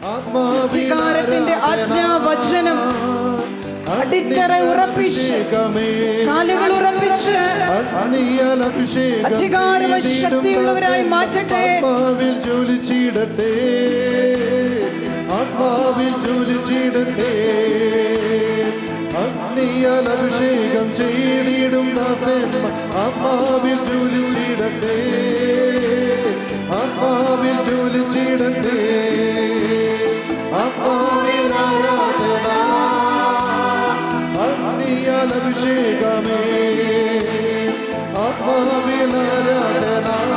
അധികാരത്തിന്റെ ആജ്ഞാവചനം അടിത്തറ ഉറപ്പിച്ച്, കാലുകൾ ഉറപ്പിച്ച് അധികാരവും ശക്തിയുള്ളവരായി മാറ്റട്ടെ. ആത്മാവിൽ ജ്വലിച്ചിടട്ടെ, ആത്മാവിൽ ജ്വലിച്ചിടട്ടെ. അഗ്നിയാൽ അഭിഷേകം ചെയ്തിടും ദാസന്മാർ ആത്മാവിൽ ജ്വലിച്ചിടട്ടെ, ആത്മാവിൽ ജ്വലിച്ചിടട്ടെ. ആത്മാവിൽ ആരാധന, അഗ്നിയാൽ അഭിഷേകമേ. ആത്മാവിൽ ആരാധന,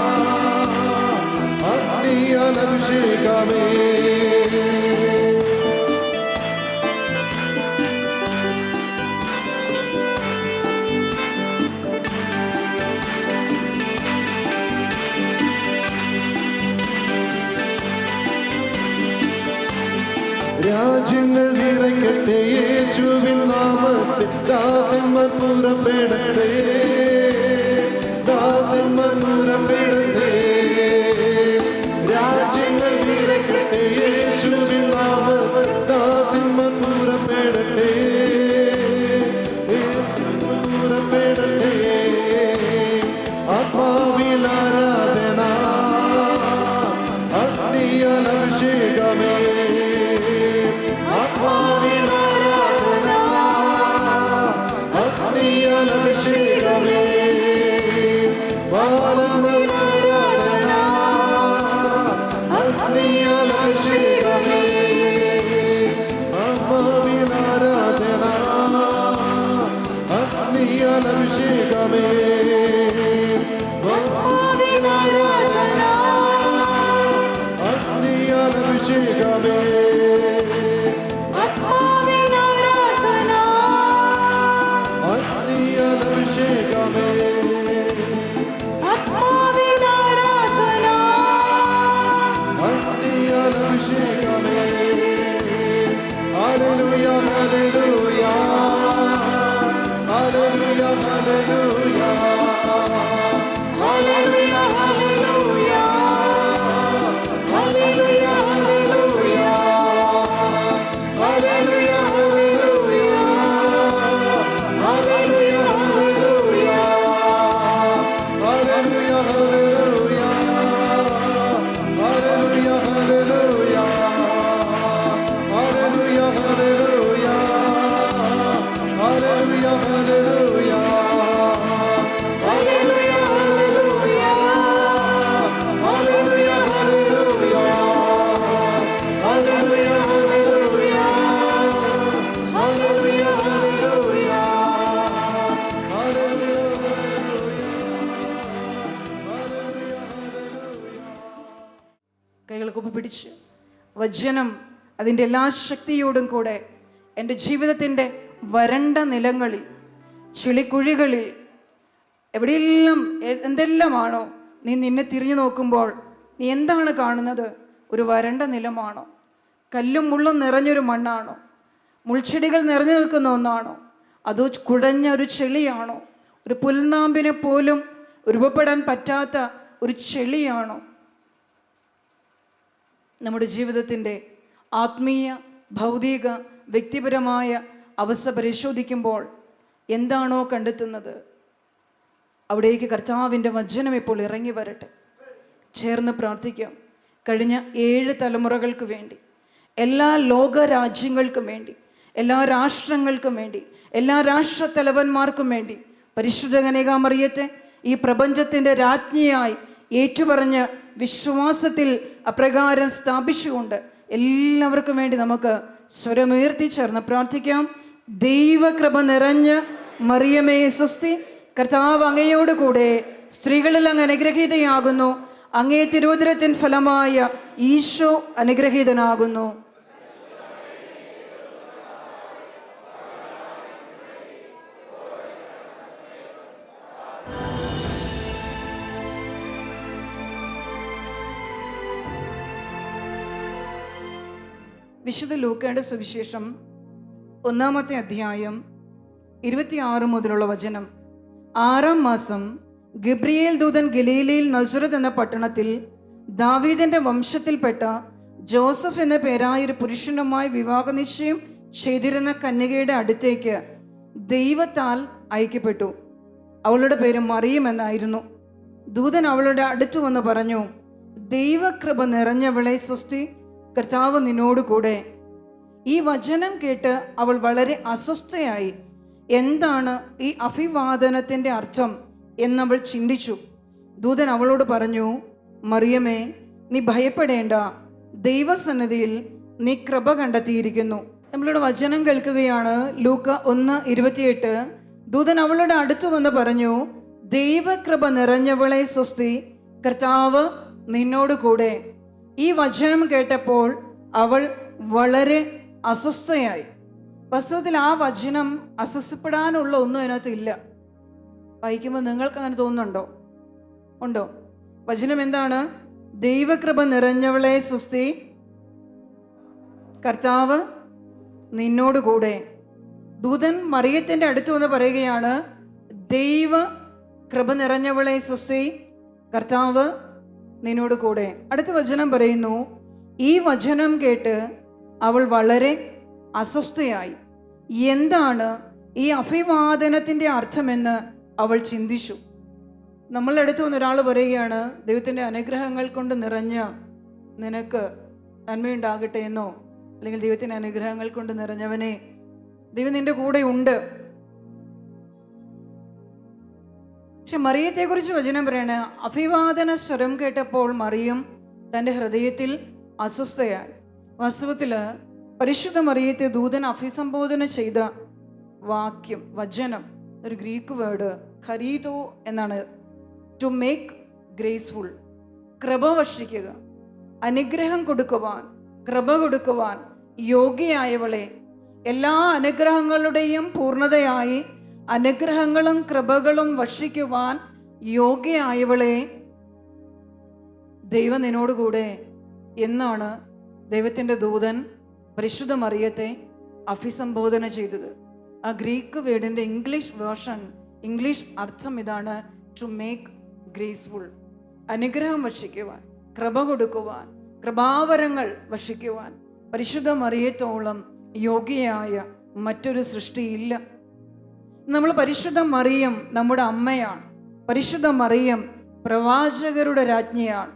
അഗ്നിയാൽ അഭിഷേകമേ. രാജ്യങ്ങൾ നിറയട്ടെ യേശുവിൻ നാമത്തിൽ, ദാസന്മാർ പുറപ്പെടട്ടെ, ദാസന്മാർ പുറപ്പെടട്ടെ. രാജ്യങ്ങൾ നിറയട്ടെ യേശുവിൻ നാമത്തിൽ, ദാസന്മാർ പുറപ്പെടട്ടെ, പുറപ്പെടട്ടെ. ആത്മാവിൽ ആരാധന, അഗ്നിയാൽ അഭിഷേകമേ. പിടിച്ച് വചനം അതിൻ്റെ എല്ലാ ശക്തിയോടും കൂടെ എൻ്റെ ജീവിതത്തിൻ്റെ വരണ്ട നിലങ്ങളിൽ, ചെളിക്കുഴികളിൽ, എവിടെയെല്ലാം എന്തെല്ലാമാണോ നീ നിന്നെ തിരിഞ്ഞു നോക്കുമ്പോൾ നീ എന്താണ് കാണുന്നത്? ഒരു വരണ്ട നിലമാണോ? കല്ലും മുള്ളും നിറഞ്ഞൊരു മണ്ണാണോ? മുൾച്ചെടികൾ നിറഞ്ഞു നിൽക്കുന്ന ഒന്നാണോ? അതോ കുഴഞ്ഞ ഒരു ചെളിയാണോ? ഒരു പുൽനാമ്പിനെ പോലും രൂപപ്പെടാൻ പറ്റാത്ത ഒരു ചെളിയാണോ? നമ്മുടെ ജീവിതത്തിൻ്റെ ആത്മീയ, ഭൗതിക, വ്യക്തിപരമായ അവസ്ഥ പരിശോധിക്കുമ്പോൾ എന്താണോ കണ്ടെത്തുന്നത്, അവിടേക്ക് കർത്താവിൻ്റെ വചനം ഇപ്പോൾ ഇറങ്ങി വരട്ടെ. ചേർന്ന് പ്രാർത്ഥിക്കാം. കഴിഞ്ഞ 7 തലമുറകൾക്ക് വേണ്ടി, എല്ലാ ലോകരാജ്യങ്ങൾക്കും വേണ്ടി, എല്ലാ രാഷ്ട്രങ്ങൾക്കും വേണ്ടി, എല്ലാ രാഷ്ട്രത്തലവന്മാർക്കും വേണ്ടി പരിശുദ്ധ കന്യകാമറിയത്തെ ഈ പ്രപഞ്ചത്തിൻ്റെ രാജ്ഞിയായി ഏറ്റുപറഞ്ഞ് വിശ്വാസത്തിൽ അപ്രകാരം സ്ഥാപിച്ചുകൊണ്ട് എല്ലാവർക്കും വേണ്ടി നമുക്ക് സ്വരമുയർത്തി ചേർന്ന് പ്രാർത്ഥിക്കാം. ദൈവകൃപ നിറഞ്ഞ മറിയമേ സ്വസ്തി, കർത്താവ് അങ്ങയോട് കൂടെ സ്ത്രീകളിൽ അങ്ങ് അനുഗ്രഹീതയാകുന്നു. അങ്ങേ തിരുവുദരത്തിൻ ഫലമായ ഈശോ അനുഗ്രഹീതനാകുന്നു. വിശുദ്ധ ലൂക്കയുടെ സുവിശേഷം 1-ാമത്തെ അധ്യായം 26 മുതലുള്ള വചനം. 6-ാം മാസം ഗബ്രിയേൽ ദൂതൻ ഗലീലയിൽ നസറത്ത് എന്ന പട്ടണത്തിൽ ദാവീദിന്റെ വംശത്തിൽപ്പെട്ട ജോസഫ് എന്ന പേരായ ഒരു പുരുഷനുമായി വിവാഹനിശ്ചയം ചെയ്തിരുന്ന കന്യകയുടെ അടുത്തേക്ക് ദൈവത്താൽ അയക്കപ്പെട്ടു. അവളുടെ പേര് മറിയം എന്നായിരുന്നു. ദൂതൻ അവളുടെ അടുത്തു വന്ന് പറഞ്ഞു, ദൈവകൃപ നിറഞ്ഞവളെ സ്വസ്തി, കർത്താവ് നിന്നോട് കൂടെ. ഈ വചനം കേട്ട് അവൾ വളരെ അസ്വസ്ഥയായി. എന്താണ് ഈ അഭിവാദനത്തിൻ്റെ അർത്ഥം എന്നവൾ ചിന്തിച്ചു. ദൂതൻ അവളോട് പറഞ്ഞു, മറിയമേ, നീ ഭയപ്പെടേണ്ട, ദൈവസന്നിധിയിൽ നീ കൃപ കണ്ടെത്തിയിരിക്കുന്നു. നമ്മളുടെ വചനം കേൾക്കുകയാണ്. ലൂക്ക 1:28. ദൂതൻ അവളുടെ അടുത്തു വന്ന് പറഞ്ഞു, ദൈവകൃപ നിറഞ്ഞവളെ സ്വസ്തി, കർത്താവ് നിന്നോട് കൂടെ. ഈ വചനം കേട്ടപ്പോൾ അവൾ വളരെ അസ്വസ്ഥയായി. വാസ്തവത്തിൽ ആ വചനം അസ്വസ്ഥപ്പെടാനുള്ള ഒന്നും അതിനകത്ത് ഇല്ല. വായിക്കുമ്പോൾ നിങ്ങൾക്ക് അങ്ങനെ തോന്നുന്നുണ്ടോ? ഉണ്ടോ? വചനം എന്താണ്? ദൈവകൃപ നിറഞ്ഞവളെ സ്വസ്തി, കർത്താവ് നിന്നോട് കൂടെ. ദൂതൻ മറിയത്തിന്റെ അടുത്ത് വന്ന് പറയുകയാണ്, ദൈവ കൃപ നിറഞ്ഞവളെ സ്വസ്തി, കർത്താവ് നിന്നോട് കൂടെ. അടുത്ത വചനം പറയുന്നു, ഈ വചനം കേട്ട് അവൾ വളരെ അസ്വസ്ഥയായി. എന്താണ് ഈ അഭിവാദനത്തിന്റെ അർത്ഥമെന്ന് അവൾ ചിന്തിച്ചു. നമ്മളുടെ അടുത്ത് വന്ന് ഒരാൾ പറയുകയാണ്, ദൈവത്തിൻ്റെ അനുഗ്രഹങ്ങൾ കൊണ്ട് നിറഞ്ഞ നിനക്ക് നന്മയുണ്ടാകട്ടെ എന്നോ, അല്ലെങ്കിൽ ദൈവത്തിൻ്റെ അനുഗ്രഹങ്ങൾ കൊണ്ട് നിറഞ്ഞവനെ, ദൈവം നിന്റെ കൂടെ ഉണ്ട്. പക്ഷെ മറിയത്തെക്കുറിച്ച് വചനം പറയണ, അഭിവാദന സ്വരം കേട്ടപ്പോൾ മറിയം തൻ്റെ ഹൃദയത്തിൽ അസ്വസ്ഥയായി. വാസ്തവത്തിൽ പരിശുദ്ധ മറിയത്തെ ദൂതൻ അഭിസംബോധന ചെയ്ത വാക്യം, വചനം, ഒരു ഗ്രീക്ക് വേർഡ് ഖരീതോ എന്നാണ്. ടു മേക്ക് ഗ്രേസ്ഫുൾ, കൃപ വർഷിക്കുക, അനുഗ്രഹം കൊടുക്കുവാൻ, കൃപ കൊടുക്കുവാൻ യോഗ്യയായവളെ, എല്ലാ അനുഗ്രഹങ്ങളുടെയും പൂർണ്ണതയായി അനുഗ്രഹങ്ങളും കൃപകളും വർഷിക്കുവാൻ യോഗ്യയായവളെ, ദൈവം നിന്നോടുകൂടെ എന്നാണ് ദൈവത്തിൻ്റെ ദൂതൻ പരിശുദ്ധ മറിയത്തെ അഭിസംബോധന ചെയ്തത്. ആ ഗ്രീക്ക് വേർഡിൻ്റെ ഇംഗ്ലീഷ് വേർഷൻ, ഇംഗ്ലീഷ് അർത്ഥം ഇതാണ്, ടു മേക്ക് ഗ്രേസ്ഫുൾ, അനുഗ്രഹം വർഷിക്കുവാൻ, കൃപ കൊടുക്കുവാൻ, കൃപാവരങ്ങൾ വർഷിക്കുവാൻ പരിശുദ്ധ മറിയത്തോളം യോഗ്യയായ മറ്റൊരു സൃഷ്ടിയില്ല. നമ്മൾ പരിശുദ്ധ മറിയം നമ്മുടെ അമ്മയാണ്. പരിശുദ്ധ മറിയം പ്രവാചകരുടെ രാജ്ഞിയാണ്.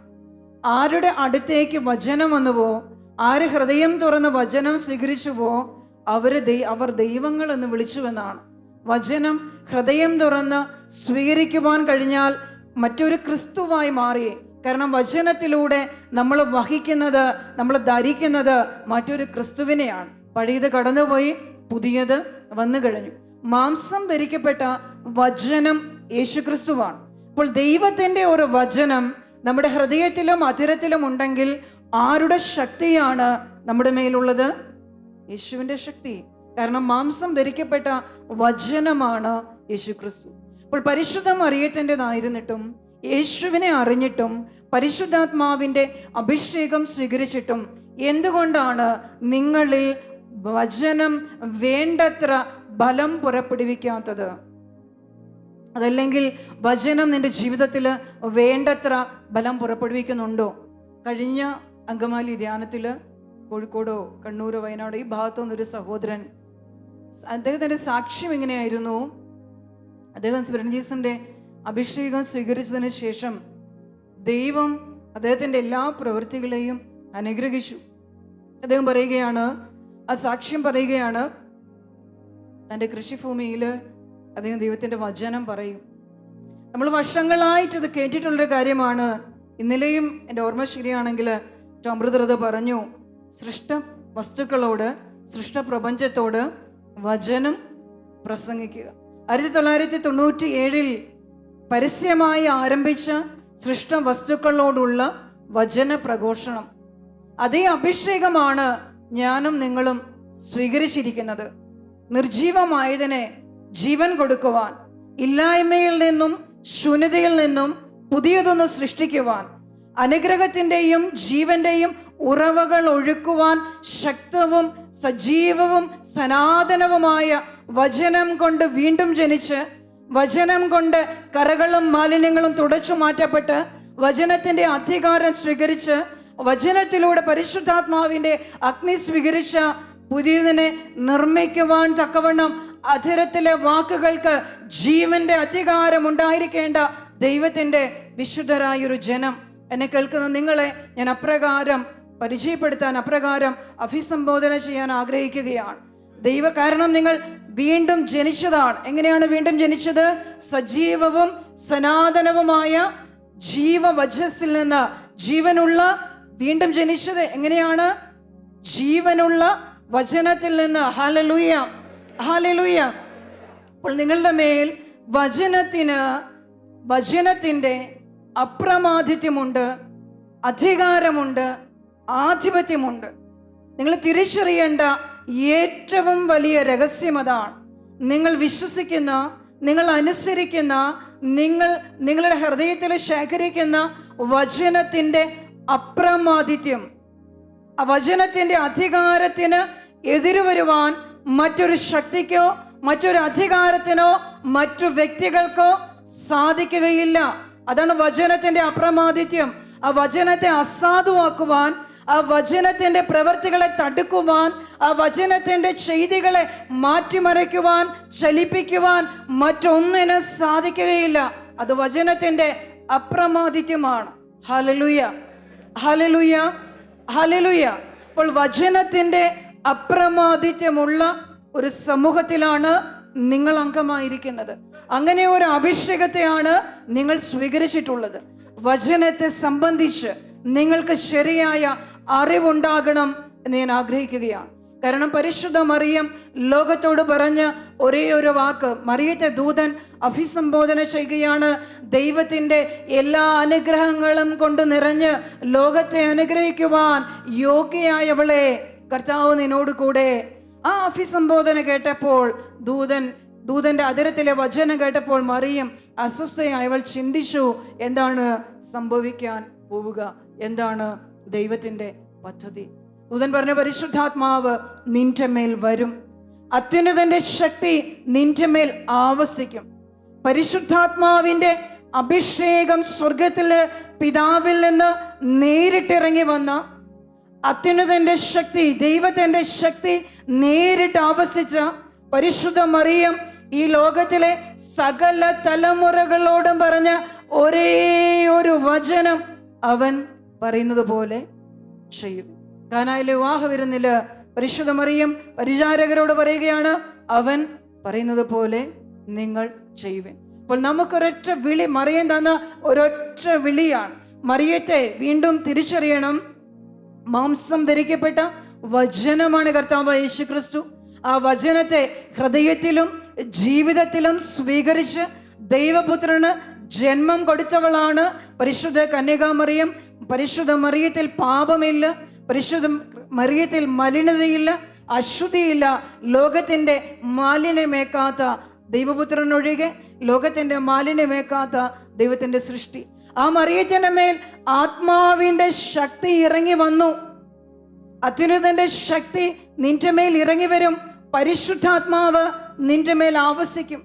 ആരുടെ അടുത്തേക്ക് വചനം വന്നുവോ, ആര് ഹൃദയം തുറന്ന് വചനം സ്വീകരിച്ചുവോ അവർ ദൈവങ്ങൾ എന്ന് വിളിച്ചുവെന്നാണ്. വചനം ഹൃദയം തുറന്ന് സ്വീകരിക്കുവാൻ കഴിഞ്ഞാൽ മറ്റൊരു ക്രിസ്തുവായി മാറി. കാരണം വചനത്തിലൂടെ നമ്മൾ വഹിക്കുന്നത്, നമ്മൾ ധരിക്കുന്നത് മറ്റൊരു ക്രിസ്തുവിനെയാണ്. പഴയത് കടന്നുപോയി, പുതിയത് വന്നു കഴിഞ്ഞു. മാംസം ധരിക്കപ്പെട്ട വചനം യേശുക്രിസ്തുവാണ്. അപ്പോൾ ദൈവത്തിൻ്റെ ഒരു വചനം നമ്മുടെ ഹൃദയത്തിലും അധരത്തിലും ഉണ്ടെങ്കിൽ ആരുടെ ശക്തിയാണ് നമ്മുടെ മേലുള്ളത്? യേശുവിൻ്റെ ശക്തി. കാരണം മാംസം ധരിക്കപ്പെട്ട വചനമാണ് യേശുക്രിസ്തു. അപ്പോൾ പരിശുദ്ധ മറിയത്തിൻ്റെതായിരുന്നിട്ടും, യേശുവിനെ അറിഞ്ഞിട്ടും, പരിശുദ്ധാത്മാവിൻ്റെ അഭിഷേകം സ്വീകരിച്ചിട്ടും എന്തുകൊണ്ടാണ് നിങ്ങളിൽ വചനം വേണ്ടത്ര ബലം പുറപ്പെടുവിക്കാത്തത്? അതല്ലെങ്കിൽ വചനം നിന്റെ ജീവിതത്തിൽ വേണ്ടത്ര ബലം പുറപ്പെടുവിക്കുന്നുണ്ടോ? കഴിഞ്ഞ അങ്കമാലി ധ്യാനത്തിൽ കോഴിക്കോടോ കണ്ണൂരോ വയനാടോ ഈ ഭാഗത്തുനിന്നൊരു സഹോദരൻ, അദ്ദേഹത്തിൻ്റെ സാക്ഷ്യം എങ്ങനെയായിരുന്നു? അദ്ദേഹം സ്പിരിറ്റ് അഭിഷേകം സ്വീകരിച്ചതിന് ശേഷം ദൈവം അദ്ദേഹത്തിൻ്റെ എല്ലാ പ്രവൃത്തികളെയും അനുഗ്രഹിച്ചു. അദ്ദേഹം പറയുകയാണ്, ആ സാക്ഷ്യം പറയുകയാണ്, തൻ്റെ കൃഷിഭൂമിയിൽ അദ്ദേഹം ദൈവത്തിൻ്റെ വചനം പറയും. നമ്മൾ വർഷങ്ങളായിട്ട് ഇത് കേട്ടിട്ടുള്ളൊരു കാര്യമാണ്. ഇന്നലെയും എൻ്റെ ഓർമ്മ ശരിയാണെങ്കിൽ ടോംബ്രദർ പറഞ്ഞു, സൃഷ്ട വസ്തുക്കളോട്, സൃഷ്ടപ്രപഞ്ചത്തോട് വചനം പ്രസംഗിക്കുക. 1997 പരസ്യമായി ആരംഭിച്ച സൃഷ്ട വസ്തുക്കളോടുള്ള വചന പ്രഘോഷണം, അതേ അഭിഷേകമാണ് ഞാനും നിങ്ങളും സ്വീകരിച്ചിരിക്കുന്നത്. നിർജീവമായതിനെ ജീവൻ കൊടുക്കുവാൻ, ഇല്ലായ്മയിൽ നിന്നും ശൂന്യതയിൽ നിന്നും പുതിയതൊന്ന് സൃഷ്ടിക്കുവാൻ, അനുഗ്രഹത്തിൻ്റെയും ജീവന്റെയും ഉറവകൾ ഒഴുക്കുവാൻ ശക്തവും സജീവവും സനാതനവുമായ വചനം കൊണ്ട് വീണ്ടും ജനിച്ച്, വചനം കൊണ്ട് കറകളും മാലിന്യങ്ങളും തുടച്ചു മാറ്റപ്പെട്ട്, വചനത്തിൻ്റെ അധികാരം സ്വീകരിച്ച് വചനത്തിലൂടെ പരിശുദ്ധാത്മാവിൻ്റെ അഗ്നി സ്വീകരിച്ച പുതിയതിനെ നിർമ്മിക്കുവാൻ തക്കവണ്ണം അധരത്തിലെ വാക്കുകൾക്ക് ജീവന്റെ അധികാരം ഉണ്ടായിരിക്കേണ്ട ദൈവത്തിൻ്റെ വിശുദ്ധരായൊരു ജനം. എന്നെ കേൾക്കുന്ന നിങ്ങളെ ഞാൻ അപ്രകാരം പരിചയപ്പെടുത്താൻ, അപ്രകാരം അഭിസംബോധന ചെയ്യാൻ ആഗ്രഹിക്കുകയാണ്. കാരണം നിങ്ങൾ വീണ്ടും ജനിച്ചതാണ്. എങ്ങനെയാണ് വീണ്ടും ജനിച്ചത്? സജീവവും സനാതനവുമായ ജീവവചസ്സിൽ നിന്ന് ജീവനുള്ള വീണ്ടും ജനിച്ചത് എങ്ങനെയാണ്? ജീവനുള്ള വചനത്തിൽ നിന്ന്. Hallelujah, hallelujah. അപ്പോൾ നിങ്ങളുടെ മേൽ വചനത്തിൻ്റെ അപ്രമാദിത്യമുണ്ട്, അധികാരമുണ്ട്, ആധിപത്യമുണ്ട്. നിങ്ങൾ തിരിച്ചറിയേണ്ട ഏറ്റവും വലിയ രഹസ്യം അതാണ്. നിങ്ങൾ വിശ്വസിക്കുന്ന, നിങ്ങൾ അനുസരിക്കുന്ന, നിങ്ങളുടെ ഹൃദയത്തിൽ ശേഖരിക്കുന്ന വചനത്തിൻ്റെ അപ്രമാദിത്യം, ആ വചനത്തിൻ്റെ അധികാരത്തിന് എതിര് വരുവാൻ മറ്റൊരു ശക്തിക്കോ മറ്റൊരു അധികാരത്തിനോ മറ്റു വ്യക്തികൾക്കോ സാധിക്കുകയില്ല. അതാണ് വചനത്തിൻ്റെ അപ്രമാദിത്യം. ആ വചനത്തെ അസാധുവാക്കുവാൻ, ആ വചനത്തിൻ്റെ പ്രവൃത്തികളെ തടുക്കുവാൻ, ആ വചനത്തിൻ്റെ ചെയ്തികളെ മാറ്റിമറിക്കുവാൻ, ചലിപ്പിക്കുവാൻ മറ്റൊന്നിനും സാധിക്കുകയില്ല. അത് വചനത്തിൻ്റെ അപ്രമാദിത്യമാണ്. Hallelujah, hallelujah, hallelujah. അപ്പോൾ വചനത്തിൻ്റെ അപ്രമാദിത്യമുള്ള ഒരു സമൂഹത്തിലാണ് നിങ്ങൾ അംഗമായിരിക്കുന്നത്. അങ്ങനെ ഒരു അഭിഷേകത്തെയാണ് നിങ്ങൾ സ്വീകരിച്ചിട്ടുള്ളത്. വചനത്തെ സംബന്ധിച്ച് നിങ്ങൾക്ക് ശരിയായ അറിവുണ്ടാകണം എന്ന് ഞാൻ ആഗ്രഹിക്കുകയാണ്. കാരണം പരിശുദ്ധ മറിയം ലോകത്തോട് പറഞ്ഞ ഒരേ ഒരു വാക്ക്, മറിയത്തെ ദൂതൻ അഭിസംബോധന ചെയ്യുകയാണ്. ദൈവത്തിൻ്റെ എല്ലാ അനുഗ്രഹങ്ങളും കൊണ്ട് നിറഞ്ഞ് ലോകത്തെ അനുഗ്രഹിക്കുവാൻ യോഗ്യയായവളെ, കർത്താവ് നിന്നോട് കൂടെ. ആ അഭിസംബോധന കേട്ടപ്പോൾ ദൂതന്റെ അധരത്തിലെ വചനം കേട്ടപ്പോൾ മറിയം അസ്വസ്ഥയായവൾ ചിന്തിച്ചു, എന്താണ് സംഭവിക്കാൻ പോവുക, എന്താണ് ദൈവത്തിൻ്റെ പദ്ധതി. ദൂതൻ പറഞ്ഞ, പരിശുദ്ധാത്മാവ് നിന്റെ മേൽ വരും, അത്യുന്നതന്റെ ശക്തി നിന്റെ മേൽ ആവസിക്കും. പരിശുദ്ധാത്മാവിന്റെ അഭിഷേകം സ്വർഗത്തിലെ പിതാവിൽ നിന്ന് നേരിട്ടിറങ്ങി വന്ന അത്യുന്നതന്റെ ശക്തി, ദൈവത്തിന്റെ ശക്തി നേരിട്ട് ആവസിച്ച പരിശുദ്ധ മറിയം ഈ ലോകത്തിലെ സകല തലമുറകളോടും പറഞ്ഞ ഒരേ ഒരു വചനം അവൻ പറയുന്നത് പോലെ ചെയ്യും. കാനായിലെ വിവാഹ വിരുന്നില് പരിശുദ്ധ മറിയം പരിചാരകരോട് പറയുകയാണ്, അവൻ പറയുന്നത് പോലെ നിങ്ങൾ ചെയ്യുവിൻ. അപ്പോൾ നമുക്കൊരൊറ്റ വിളി, മറിയം തന്ന ഒരൊറ്റ വിളിയാണ്. മറിയത്തെ വീണ്ടും തിരിച്ചറിയണം. മാംസം ധരിക്കപ്പെട്ട വചനമാണ് കർത്താവ് യേശു ക്രിസ്തു. ആ വചനത്തെ ഹൃദയത്തിലും ജീവിതത്തിലും സ്വീകരിച്ച് ദൈവപുത്രന് ജന്മം കൊടുത്തവളാണ് പരിശുദ്ധ കന്യകാമറിയം. പരിശുദ്ധ മറിയത്തിൽ പാപമില്ല, പരിശുദ്ധ മറിയത്തിൽ മലിനതയില്ല, അശുദ്ധിയില്ല. ലോകത്തിൻ്റെ മാലിന്യമേക്കാത്ത ദൈവപുത്രനൊഴികെ ലോകത്തിൻ്റെ മാലിന്യമേക്കാത്ത ദൈവത്തിൻ്റെ സൃഷ്ടി. ആ മറിയത്തിൻ്റെ മേൽ ആത്മാവിൻ്റെ ശക്തി ഇറങ്ങി വന്നു. അത്യുന്നതന്റെ ശക്തി നിന്റെ മേൽ ഇറങ്ങി വരും. പരിശുദ്ധാത്മാവ് നിന്റെ മേൽ ആവസിക്കും.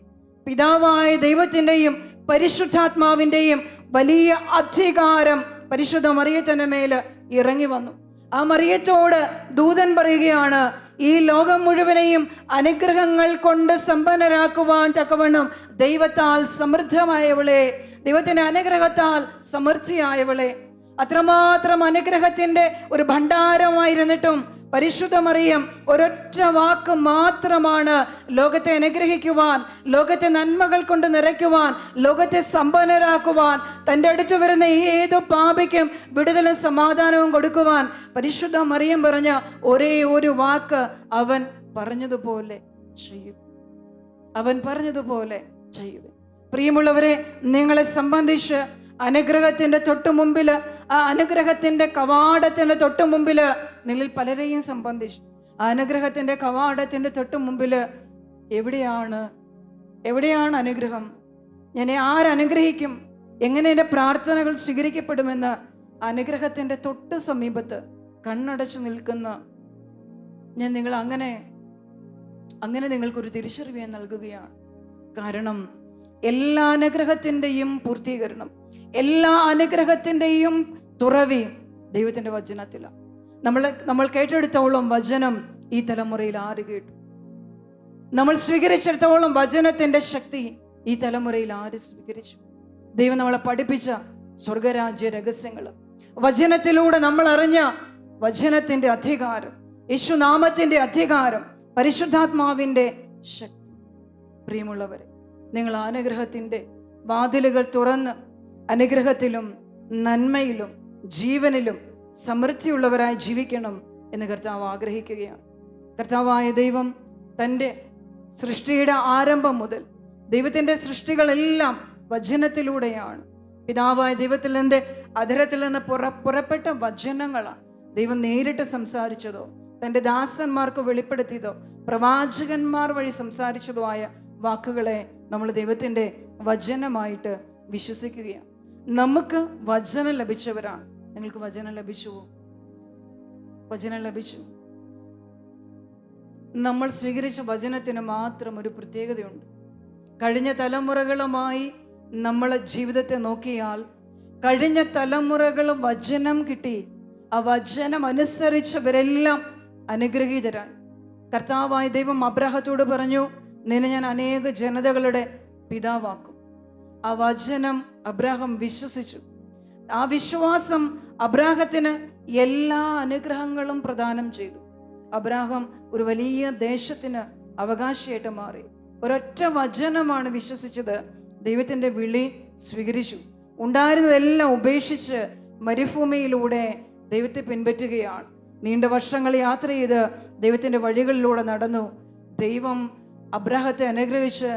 പിതാവായ ദൈവത്തിൻ്റെയും പരിശുദ്ധാത്മാവിൻ്റെയും വലിയ അധികാരം പരിശുദ്ധ മറിയത്തിൻ്റെ മേൽ ഇറങ്ങി വന്നു. ആ മറിയത്തോട് ദൂതൻ പറയുകയാണ്, ഈ ലോകം മുഴുവനെയും അനുഗ്രഹങ്ങൾ കൊണ്ട് സമ്പന്നരാക്കുവാൻ തക്കവണ്ണം ദൈവത്താൽ സമൃദ്ധമായവളെ, ദൈവത്തിൻ്റെ അനുഗ്രഹത്താൽ സമൃദ്ധിയായവളെ. അത്രമാത്രം അനുഗ്രഹത്തിൻ്റെ ഒരു ഭണ്ഡാരമായിരുന്നിട്ടും പരിശുദ്ധ മറിയം ഒരൊറ്റ വാക്ക് മാത്രമാണ് ലോകത്തെ അനുഗ്രഹിക്കുവാൻ, ലോകത്തെ നന്മകൾ കൊണ്ട് നിറയ്ക്കുവാൻ, ലോകത്തെ സമ്പന്നരാക്കുവാൻ, തൻ്റെ അടുത്ത് വരുന്ന ഏതു പാപിക്കും വിടുതലും സമാധാനവും കൊടുക്കുവാൻ പരിശുദ്ധ മറിയം പറഞ്ഞ ഒരേ ഒരു വാക്ക്, അവൻ പറഞ്ഞതുപോലെ ചെയ്യും, അവൻ പറഞ്ഞതുപോലെ ചെയ്യും. പ്രിയമുള്ളവരെ, നിങ്ങളെ സംബന്ധിച്ച് അനുഗ്രഹത്തിൻ്റെ തൊട്ടു മുമ്പിൽ, ആ അനുഗ്രഹത്തിൻ്റെ കവാടത്തിൻ്റെ തൊട്ടു മുമ്പിൽ നിങ്ങളിൽ പലരെയും സംബന്ധിച്ച് ആ അനുഗ്രഹത്തിൻ്റെ കവാടത്തിൻ്റെ തൊട്ടു മുമ്പിൽ എവിടെയാണ് അനുഗ്രഹം? ഞാൻ ആരനുഗ്രഹിക്കും? എങ്ങനെ എൻ്റെ പ്രാർത്ഥനകൾ സ്വീകരിക്കപ്പെടുമെന്ന് അനുഗ്രഹത്തിൻ്റെ തൊട്ട് സമീപത്ത് കണ്ണടച്ചു നിൽക്കുന്ന ഞാൻ അങ്ങനെ നിങ്ങൾക്കൊരു തിരിച്ചറിവ് ഞാൻ നൽകുകയാണ്. കാരണം എല്ലാ അനുഗ്രഹത്തിൻ്റെയും പൂർത്തീകരണം, എല്ലാ അനുഗ്രഹത്തിൻ്റെയും തുറവി ദൈവത്തിൻ്റെ വചനത്തിലാണ്. നമ്മൾ കേട്ടെടുത്തോളം വചനം ഈ തലമുറയിൽ ആര് കേട്ടു? നമ്മൾ സ്വീകരിച്ചിടത്തോളം വചനത്തിൻ്റെ ശക്തി ഈ തലമുറയിൽ ആര് സ്വീകരിച്ചു? ദൈവം നമ്മളെ പഠിപ്പിച്ച സ്വർഗരാജ്യ രഹസ്യങ്ങൾ, വചനത്തിലൂടെ നമ്മൾ അറിഞ്ഞ വചനത്തിൻ്റെ അധികാരം, യേശുനാമത്തിൻ്റെ അധികാരം, പരിശുദ്ധാത്മാവിൻ്റെ ശക്തി. പ്രിയമുള്ളവരെ, നിങ്ങൾ അനുഗ്രഹത്തിൻ്റെ വാതിലുകൾ തുറന്ന് അനുഗ്രഹത്തിലും നന്മയിലും ജീവനിലും സമൃദ്ധിയുള്ളവരായി ജീവിക്കണം എന്ന് കർത്താവ് ആഗ്രഹിക്കുകയാണ്. കർത്താവായ ദൈവം തൻ്റെ സൃഷ്ടിയുടെ ആരംഭം മുതൽ, ദൈവത്തിൻ്റെ സൃഷ്ടികളെല്ലാം വചനത്തിലൂടെയാണ്. പിതാവായ ദൈവത്തിൻ്റെ അധരത്തിൽ നിന്ന് പുറപ്പെട്ട വചനങ്ങളാണ് ദൈവം നേരിട്ട് സംസാരിച്ചതോ തൻ്റെ ദാസന്മാർക്ക് വെളിപ്പെടുത്തിയതോ പ്രവാചകന്മാർ വഴി സംസാരിച്ചതോ ആയ വാക്കുകളെ നമ്മൾ ദൈവത്തിൻ്റെ വചനമായിട്ട് വിശ്വസിക്കുകയാണ്. നമുക്ക് വചനം ലഭിച്ചവരാണ്. നിങ്ങൾക്ക് വചനം ലഭിച്ചുവോ? വചനം ലഭിച്ചു. നമ്മൾ സ്വീകരിച്ച വചനത്തിന് മാത്രം ഒരു പ്രത്യേകതയുണ്ട്. കഴിഞ്ഞ തലമുറകളുമായി നമ്മൾ ജീവിതത്തെ നോക്കിയാൽ കഴിഞ്ഞ തലമുറകൾ വചനം കിട്ടി, ആ വചനം അനുസരിച്ചവരെല്ലാം അനുഗ്രഹീതരായി. കർത്താവായ ദൈവം അബ്രാഹത്തോട് പറഞ്ഞു, നിന്നെ ഞാൻ അനേക ജനതകളുടെ പിതാവാക്കും. ആ വചനം അബ്രാഹം വിശ്വസിച്ചു. ആ വിശ്വാസം അബ്രാഹത്തിന് എല്ലാ അനുഗ്രഹങ്ങളും പ്രദാനം ചെയ്തു. അബ്രാഹം ഒരു വലിയ ദേശത്തിന് അവകാശിയായിട്ട് മാറി. ഒരൊറ്റ വചനമാണ് വിശ്വസിച്ചത്. ദൈവത്തിൻ്റെ വിളി സ്വീകരിച്ചു. ഉണ്ടായിരുന്നതെല്ലാം ഉപേക്ഷിച്ച് മരുഭൂമിയിലൂടെ ദൈവത്തെ പിൻപറ്റുകയാണ്. നീണ്ട വർഷങ്ങൾ യാത്ര ചെയ്ത് ദൈവത്തിൻ്റെ വഴികളിലൂടെ നടന്നു. ദൈവം അബ്രാഹത്തെ അനുഗ്രഹിച്ച്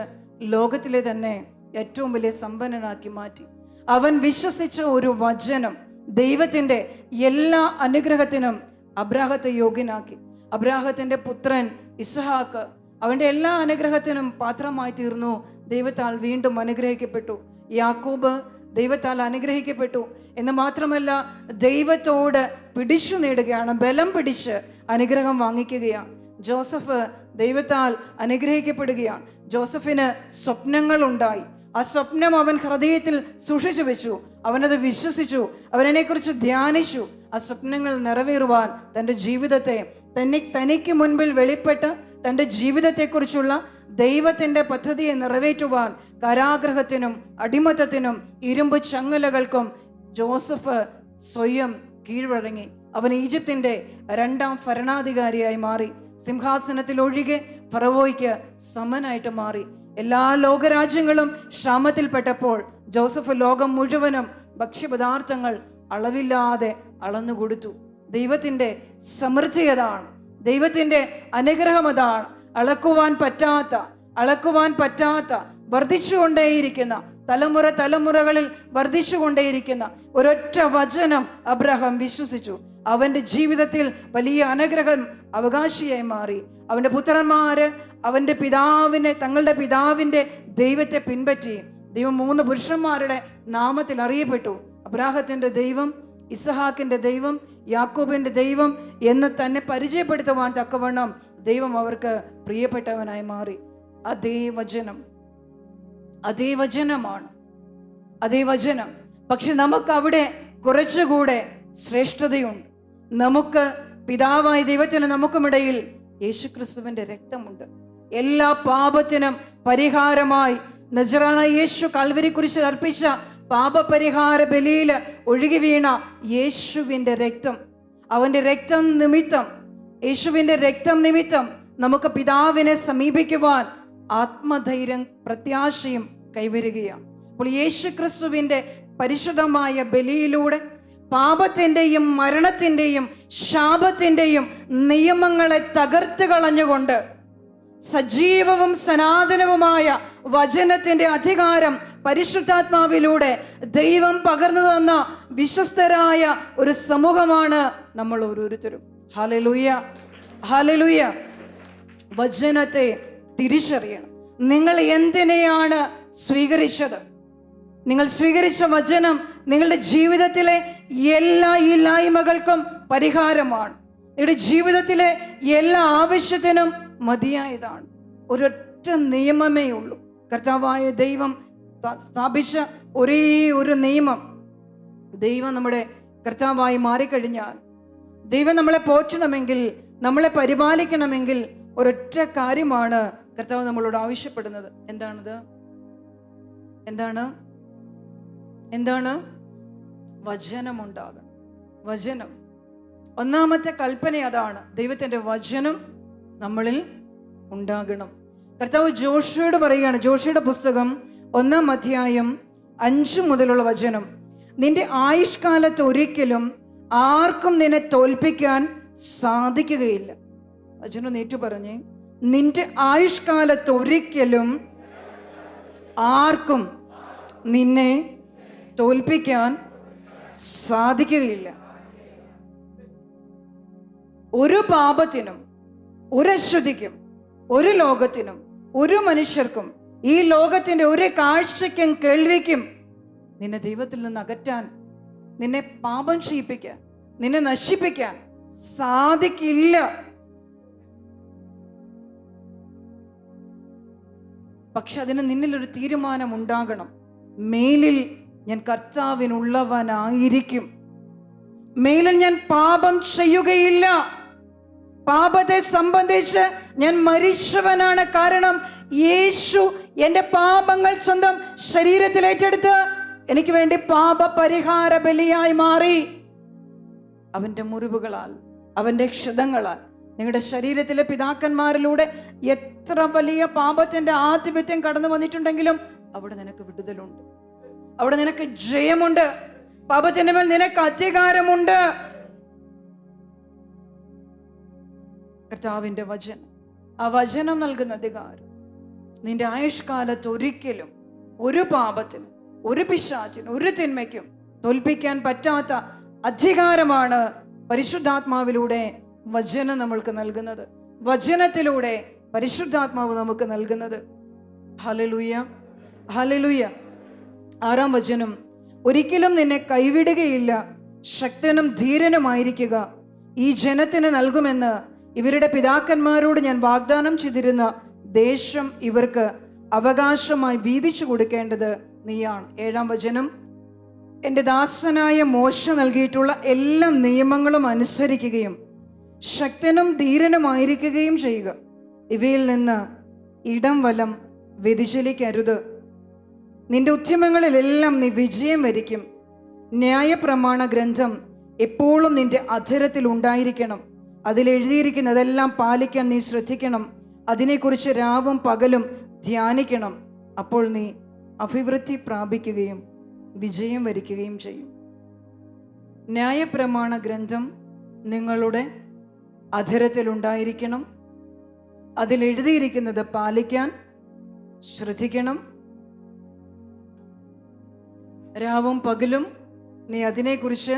ലോകത്തിലെ തന്നെ ഏറ്റവും വലിയ സമ്പന്നനാക്കി മാറ്റി. അവൻ വിശ്വസിച്ച ഒരു വചനം ദൈവത്തിൻ്റെ എല്ലാ അനുഗ്രഹത്തിനും അബ്രാഹത്തെ യോഗ്യനാക്കി. അബ്രാഹത്തിൻ്റെ പുത്രൻ ഇസ്ഹാക്ക് അവൻ്റെ എല്ലാ അനുഗ്രഹത്തിനും പാത്രമായി തീർന്നു. ദൈവത്താൽ വീണ്ടും അനുഗ്രഹിക്കപ്പെട്ടു. യാക്കോബ് ദൈവത്താൽ അനുഗ്രഹിക്കപ്പെട്ടു എന്ന് മാത്രമല്ല, ദൈവത്തോട് പിടിച്ചു നേടുകയാണ്, ബലം പിടിച്ച് അനുഗ്രഹം വാങ്ങിക്കുകയാണ്. ജോസഫ് ദൈവത്താൽ അനുഗ്രഹിക്കപ്പെടുകയാണ്. ജോസഫിന് സ്വപ്നങ്ങൾ ഉണ്ടായി. ആ സ്വപ്നം അവൻ ഹൃദയത്തിൽ സൂക്ഷിച്ചു വെച്ചു. അവനത് വിശ്വസിച്ചു. അവനെക്കുറിച്ച് ധ്യാനിച്ചു. ആ സ്വപ്നങ്ങൾ നിറവേറുവാൻ തൻ്റെ ജീവിതത്തെ തനിക്ക് മുൻപിൽ വെളിപ്പെട്ട് തൻ്റെ ജീവിതത്തെക്കുറിച്ചുള്ള ദൈവത്തിൻ്റെ പദ്ധതിയെ നിറവേറ്റുവാൻ കാരാഗ്രഹത്തിനും അടിമത്തത്തിനും ഇരുമ്പ് ചങ്ങലകൾക്കും ജോസഫ് സ്വയം കീഴ്വഴങ്ങി. അവൻ ഈജിപ്തിൻ്റെ 2ാം ഭരണാധികാരിയായി മാറി. സിംഹാസനത്തിൽ ഒഴികെ ഫറവോയ്ക്ക് സമനായിട്ട് മാറി. എല്ലാ ലോകരാജ്യങ്ങളും ക്ഷാമത്തിൽപ്പെട്ടപ്പോൾ ജോസഫ് ലോകം മുഴുവനും ഭക്ഷ്യപദാർത്ഥങ്ങൾ അളവില്ലാതെ അളന്നുകൊടുത്തു. ദൈവത്തിൻ്റെ സമൃദ്ധി അതാണ്. ദൈവത്തിൻ്റെ അനുഗ്രഹം അതാണ്. അളക്കുവാൻ പറ്റാത്ത വർദ്ധിച്ചുകൊണ്ടേയിരിക്കുന്ന തലമുറകളിൽ വർദ്ധിച്ചുകൊണ്ടേയിരിക്കുന്ന ഒരൊറ്റ വചനം അബ്രഹാം വിശ്വസിച്ചു. അവൻ്റെ ജീവിതത്തിൽ വലിയ അനുഗ്രഹം അവകാശിയായി മാറി. അവൻ്റെ പുത്രന്മാര് തങ്ങളുടെ പിതാവിൻ്റെ ദൈവത്തെ പിൻപറ്റി. ദൈവം 3 പുരുഷന്മാരുടെ നാമത്തിൽ അറിയപ്പെട്ടു. അബ്രാഹത്തിൻ്റെ ദൈവം, ഇസഹാക്കിൻ്റെ ദൈവം, യാക്കോബിൻ്റെ ദൈവം എന്ന് തന്നെ പരിചയപ്പെടുത്തുവാൻ തക്കവണ്ണം ദൈവം അവർക്ക് പ്രിയപ്പെട്ടവനായി മാറി. അതേ വചനമാണ്. പക്ഷെ നമുക്ക് അവിടെ കുറച്ചുകൂടെ ശ്രേഷ്ഠതയുണ്ട്. നമുക്ക് പിതാവായ ദൈവത്തിന് നമുക്കുമിടയിൽ യേശുക്രിസ്തുവിന്റെ രക്തമുണ്ട്. എല്ലാ പാപത്തിനും പരിഹാരമായി നസറായ യേശു കൽവരി കുരിശിൽ അർപ്പിച്ച പാപപരിഹാര ബലിയിൽ ഒഴുകി വീണ യേശുവിന്റെ രക്തം, അവന്റെ രക്തം നിമിത്തം, യേശുവിന്റെ രക്തം നിമിത്തം നമുക്ക് പിതാവിനെ സമീപിക്കുവാൻ ആത്മധൈര്യം പ്രത്യാശയും കൈവരുകയാണ്. അപ്പോൾ യേശുക്രിസ്തുവിന്റെ പരിശുദ്ധമായ ബലിയിലൂടെ പാപത്തിൻ്റെയും മരണത്തിൻ്റെയും ശാപത്തിൻ്റെയും നിയമങ്ങളെ തകർത്ത് കളഞ്ഞുകൊണ്ട് സജീവവും സനാതനവുമായ വചനത്തിൻ്റെ അധികാരം പരിശുദ്ധാത്മാവിലൂടെ ദൈവം പകർന്നു തന്ന വിശ്വസ്തരായ ഒരു സമൂഹമാണ് നമ്മൾ ഓരോരുത്തരും. Hallelujah, hallelujah. വചനത്തെ തിരിച്ചറിയണം. നിങ്ങൾ എന്തിനെയാണ് സ്വീകരിച്ചത്? നിങ്ങൾ സ്വീകരിച്ച വചനം നിങ്ങളുടെ ജീവിതത്തിലെ എല്ലാ ഇല്ലായ്മകൾക്കും പരിഹാരമാണ്. നിങ്ങളുടെ ജീവിതത്തിലെ എല്ലാ ആവശ്യത്തിനും മതിയായതാണ്. ഒരൊറ്റ നിയമമേ ഉള്ളൂ. കർത്താവായ ദൈവം സ്ഥാപിച്ച ഒരേ ഒരു നിയമം. ദൈവം നമ്മുടെ കർത്താവായി മാറിക്കഴിഞ്ഞാൽ, ദൈവം നമ്മളെ പോറ്റണമെങ്കിൽ, നമ്മളെ പരിപാലിക്കണമെങ്കിൽ ഒരൊറ്റ കാര്യമാണ് കർത്താവ് നമ്മളോട് ആവശ്യപ്പെടുന്നത്. എന്താണ്? വചനം ഉണ്ടാകണം. വചനം ഒന്നാമത്തെ കൽപ്പന അതാണ്. ദൈവത്തിന്റെ വചനം നമ്മളിൽ ഉണ്ടാകണം. കർത്താവ് ജോഷുവയോട് പറയുകയാണ്, ജോഷുവയുടെ പുസ്തകം 1-ാം അധ്യായം 5 മുതലുള്ള വചനം: നിന്റെ ആയുഷ്കാലത്ത് ഒരിക്കലും ആർക്കും നിന്നെ തോൽപ്പിക്കാൻ സാധിക്കുകയില്ല. വചനം നേറ്റു പറഞ്ഞേ, നിന്റെ ആയുഷ്കാലത്ത് ഒരിക്കലും ആർക്കും നിന്നെ തോൽപ്പിക്കാൻ സാധിക്കുകയില്ല. ഒരു പാപത്തിനും, ഒരു അശുദ്ധിക്കും, ഒരു ലോകത്തിനും, ഒരു മനുഷ്യർക്കും, ഈ ലോകത്തിന്റെ ഒരു കാഴ്ചയ്ക്കും കേൾവിക്കും നിന്നെ ദൈവത്തിൽ നിന്ന് അകറ്റാൻ, നിന്നെ പാപം ചെയ്യിപ്പിക്കാൻ, നിന്നെ നശിപ്പിക്കാൻ സാധിക്കില്ല. പക്ഷെ അതിന് നിന്നിലൊരു തീരുമാനം ഉണ്ടാകണം. മേലിൽ ഞാൻ കർത്താവിനുള്ളവനായിരിക്കും. മേലിൽ ഞാൻ പാപം ചെയ്യുകയില്ല. പാപത്തെ സംബന്ധിച്ച് ഞാൻ മരിച്ചവനാണ്. കാരണം യേശു എൻ്റെ പാപങ്ങൾ സ്വന്തം ശരീരത്തിൽ ഏറ്റെടുത്ത് എനിക്ക് വേണ്ടി പാപ പരിഹാര ബലിയായി മാറി. അവൻ്റെ മുറിവുകളാൽ, അവൻ്റെ ക്ഷതങ്ങളാൽ, നിങ്ങളുടെ ശരീരത്തിലെ പിതാക്കന്മാരിലൂടെ എത്ര വലിയ പാപത്തിന്റെ ആധിപത്യം കടന്നു വന്നിട്ടുണ്ടെങ്കിലും അവിടെ നിനക്ക് വിടുതലുണ്ട്, അവിടെ നിനക്ക് ജയമുണ്ട്, പാപത്തിന്റെ മേൽ നിനക്ക് അധികാരമുണ്ട്. കർത്താവിന്റെ വചനം, ആ വചനം നൽകുന്ന അധികാരം നിന്റെ ആയുഷ്കാലത്ത് ഒരിക്കലും ഒരു പാപത്തിനും, ഒരു പിശാചിനും, ഒരു തിന്മയ്ക്കും തോൽപ്പിക്കാൻ പറ്റാത്ത അധികാരമാണ് പരിശുദ്ധാത്മാവിലൂടെ വചനം നമ്മൾക്ക് നൽകുന്നത്. വചനത്തിലൂടെ പരിശുദ്ധാത്മാവ് നമുക്ക് നൽകുന്നത്. Hallelujah, hallelujah. 6-ാം വചനം: ഒരിക്കലും നിന്നെ കൈവിടുകയില്ല, ശക്തനും ധീരനുമായിരിക്കുക. ഈ ജനത്തിന് നൽകുമെന്ന് ഇവരുടെ പിതാക്കന്മാരോട് ഞാൻ വാഗ്ദാനം ചെയ്തിരുന്ന ദേശം ഇവർക്ക് അവകാശമായി വീതിച്ചു കൊടുക്കേണ്ടത് നീയാണ്. 7-ാം വചനം: എൻ്റെ ദാസനായ മോശ നൽകിയിട്ടുള്ള എല്ലാ നിയമങ്ങളും അനുസരിക്കുകയും ശക്തനും ധീരനുമായിരിക്കുകയും ചെയ്യുക. ഇവയിൽ നിന്ന് ഇടം വലം വ്യതിചലിക്കരുത്. നിന്റെ ഉദ്യമങ്ങളിലെല്ലാം നീ വിജയം വരിക്കും. ന്യായപ്രമാണ ഗ്രന്ഥം എപ്പോഴും നിന്റെ അധരത്തിൽ ഉണ്ടായിരിക്കണം. അതിലെഴുതിയിരിക്കുന്നതെല്ലാം പാലിക്കാൻ നീ ശ്രദ്ധിക്കണം. അതിനെക്കുറിച്ച് രാവും പകലും ധ്യാനിക്കണം. അപ്പോൾ നീ അഭിവൃദ്ധി പ്രാപിക്കുകയും വിജയം വരിക്കുകയും ചെയ്യും. ന്യായപ്രമാണ ഗ്രന്ഥം നിങ്ങളുടെ അധരത്തിലുണ്ടായിരിക്കണം. അതിലെഴുതിയിരിക്കുന്നത് പാലിക്കാൻ ശ്രദ്ധിക്കണം. രാവും പകലും നീ അതിനെക്കുറിച്ച്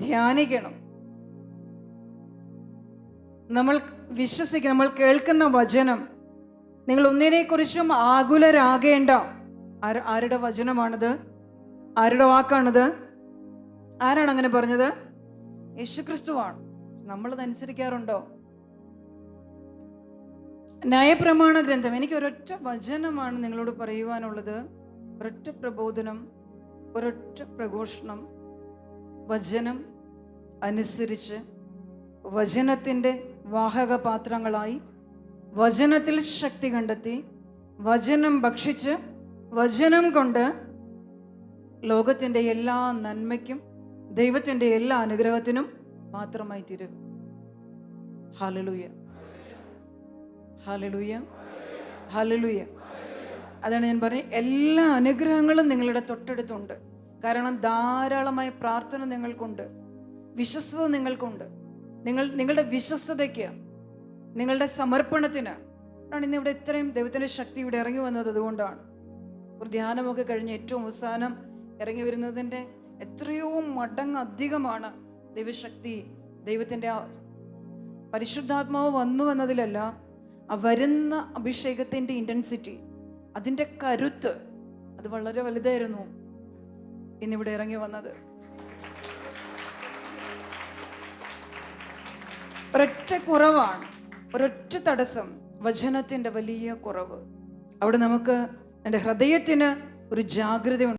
ധ്യാനിക്കണം. നമ്മൾ വിശ്വസിക്കുന്ന, നമ്മൾ കേൾക്കുന്ന വചനം, നിങ്ങൾ ഒന്നിനെക്കുറിച്ചും ആകുലരാകേണ്ട. ആരുടെ വചനമാണത്? ആരുടെ വാക്കാണത്? ആരാണ് അങ്ങനെ പറഞ്ഞത്? യേശുക്രിസ്തുവാണ്. നമ്മളതനുസരിക്കാറുണ്ടോ? ന്യായപ്രമാണ ഗ്രന്ഥം, എനിക്ക് ഒരൊറ്റ വചനമാണ് നിങ്ങളോട് പറയുവാനുള്ളത്. ഒരൊറ്റ പ്രബോധനം, ഒരൊറ്റ പ്രഘോഷണം. വചനം അനുസരിച്ച്, വചനത്തിൻ്റെ വാഹകപാത്രങ്ങളായി, വചനത്തിൽ ശക്തി കണ്ടെത്തി, വചനം ഭക്ഷിച്ച്, വചനം കൊണ്ട് ലോകത്തിൻ്റെ എല്ലാ നന്മയ്ക്കും ദൈവത്തിൻ്റെ എല്ലാ അനുഗ്രഹത്തിനും മാത്രമായി തീരുക. Hallelujah, hallelujah, hallelujah. അതാണ് ഞാൻ പറഞ്ഞത്, എല്ലാ അനുഗ്രഹങ്ങളും നിങ്ങളുടെ തൊട്ടടുത്തുണ്ട്. കാരണം ധാരാളമായ പ്രാർത്ഥന നിങ്ങൾക്കുണ്ട്, വിശ്വസ്തത നിങ്ങൾക്കുണ്ട്. നിങ്ങളുടെ വിശ്വസ്തതയ്ക്ക്, നിങ്ങളുടെ സമർപ്പണത്തിന് ആണ് ഇന്നിവിടെ ഇത്രയും ദൈവത്തിൻ്റെ ശക്തി ഇവിടെ ഇറങ്ങി വന്നത്. അതുകൊണ്ടാണ് ഒരു ധ്യാനമൊക്കെ കഴിഞ്ഞ് ഏറ്റവും അവസാനം ഇറങ്ങി വരുന്നതിൻ്റെ എത്രയോ മടങ്ങ് അധികമാണ് ദൈവശക്തി. ദൈവത്തിൻ്റെ പരിശുദ്ധാത്മാവ് വന്നു എന്നതിലല്ല, ആ വരുന്ന അഭിഷേകത്തിൻ്റെ ഇൻറ്റൻസിറ്റി, അതിൻ്റെ കരുത്ത്, അത് വളരെ വലുതായിരുന്നു ഇന്നിവിടെ ഇറങ്ങി വന്നത്. ഒരൊറ്റ കുറവാണ്, ഒരൊറ്റ തടസ്സം, വചനത്തിൻ്റെ വലിയ കുറവ്. അവിടെ നമുക്ക് എൻ്റെ ഹൃദയത്തിന് ഒരു ജാഗ്രത